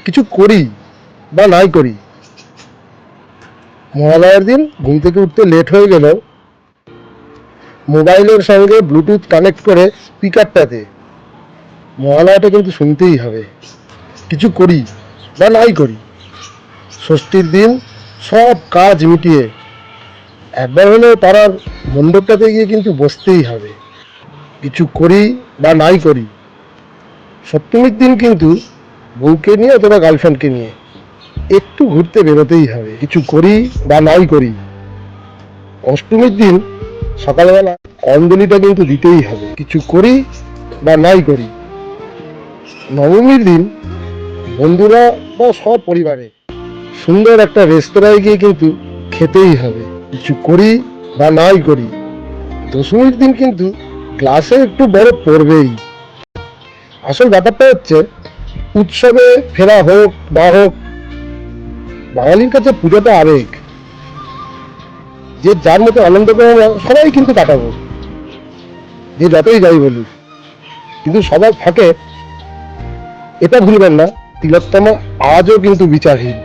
কিছু করি বা নাই করি, মহালয়ার দিন ঘুম থেকে উঠতে লেট হয়ে গেলেও মোবাইলের সঙ্গে ব্লুটুথ কানেক্ট করে স্পিকারটাতে মহালয়াটা কিন্তু শুনতেই হবে। কিছু করি বা নাই করি, ষষ্ঠীর দিন সব কাজ মিটিয়ে একবার হলেও পাড়ার মণ্ডপটাতে গিয়ে কিন্তু বসতেই হবে। কিছু করি বা নাই করি, সপ্তমীর দিন কিন্তু বউকে নিয়ে অথবা গার্লফ্রেন্ডকে নিয়ে একটু ঘুরতে বেরোতেই হবে। কিছু করি বা নাই করি, অষ্টমীর দিন সকালবেলা অঞ্জলিটা কিন্তু দিতেই হবে। কিছু করি বা নাই করি, নবমীর দিন বন্ধুরা বা সব পরিবারে সুন্দর একটা রেস্তোরাঁয় গিয়ে কিন্তু খেতেই হবে। কিছু করি বা নাই করি, দশমীর দিন কিন্তু গ্লাসে একটু বরফ পড়বেই। আসল ব্যাপারটা হচ্ছে উৎসবে ফেরা হোক না হোক, বাঙালির কাছে পুজোটা আবেগ। যে যার মতো আনন্দ করে সবাই কিন্তু কাটাবো, যে যতই যাই বলুক, কিন্তু সবার ফাঁকে এটা ভুলবেন না, তিলোত্তমা আজও কিন্তু বিচারহীন।